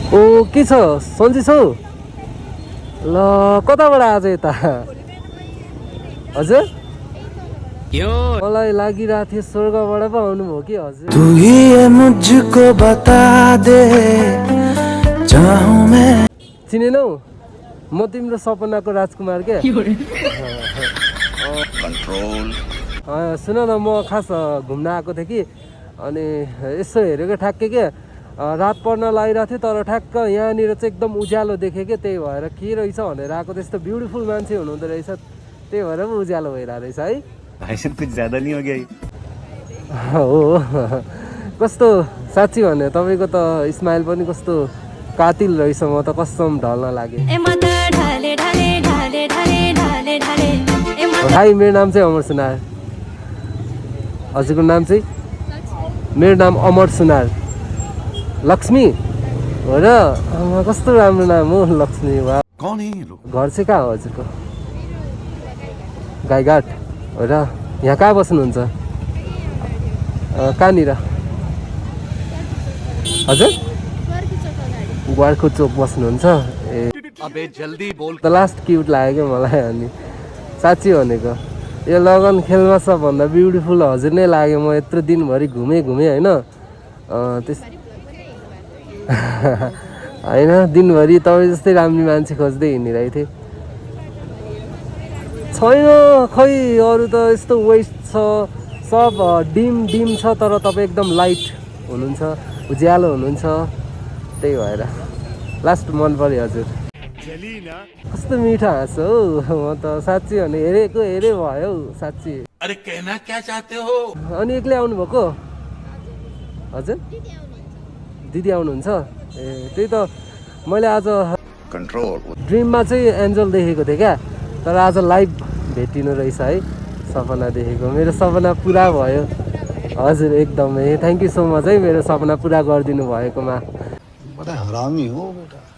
ओ के छ सन्चै छौ ल कताबाट आज यता हजुर मलाई लागिरहेको थियो स्वर्गबाट पो आउनुभयो कि हजुर तू ही ये मुझको बता दे चाहूं मैं चिनेनौ म तिम्रो सपनाको राजकुमार के सुन न म खास घुम्न आएको थिएँ कि अनि यसो हेरेको ठ्याक्कै के रात पर्न लागिरहेको थियो तर ठ्याक्क यहाँनिर चाहिँ एकदम उज्यालो देखेँ कि त्यही भएर के रहेछ भनेर आएको त्यस्तो ब्युटिफुल मान्छे हुनुहुँदो रहेछ त्यही भएर पो उज्यालो भइरहेको रहेछ है भाइसन कुछ ज्यादा नहीं हो गया हो कस्तो साँच्ची भने तपाईँको त स्माइल पनि कस्तो कातिल रहेछ म त कसम ढल्न लागेँ भाइ मेरो नाम चाहिँ अमर सुनार हजुरको नाम चाहिँ मेरो नाम अमर सुनार लक्ष्मी हो र कस्तो राम्रो नाम हो लक्ष्मी वा कौन है ये लोग घर चाहिँ कहाँ हो हजुरको गाईघाट हो र यहाँ कहाँ बस्नुहुन्छ कहाँनिर हजुर ग्वारको चोक बस्नुहुन्छ ए अबे जल्दी बोल त लास्ट क्युट लाग्यो क्या मलाई अनि साँच्ची भनेको यो लगन खेलमा सबभन्दा ब्युटिफुल हजुर नै लाग्यो म यत्रो दिनभरि घुमेँ होइन त्यस होइन दिनभरि तपाईँ जस्तै राम्रो मान्छे खोज्दै हिँडिरहेको थिएँ छैन खै अरू त यस्तो वेस्ट छ सब डिम छ तर तपाईँ एकदम लाइट हुनुहुन्छ उज्यालो हुनुहुन्छ त्यही भएर लास्ट मन पऱ्यो हजुर कस्तो मिठो हाँसो हौ म त साँच्ची भने हेरेको हेरे भयो हौ साँच्ची अरे कहना क्या चाहते हो अनि एक्लै आउनुभएको हजुर दिदी आउनुहुन्छ ए त्यही त मैले आज कंट्रोल ड्रिममा चाहिँ एन्जल देखेको थिएँ क्या तर आज लाइभ भेटिनु रहेछ है सपना देखेको मेरो सपना पुरा भयो हजुर एकदमै थ्याङ्क यू सो मच है मेरो सपना पुरा गरिदिनु भएकोमा बड़ा हरामी हो बेटा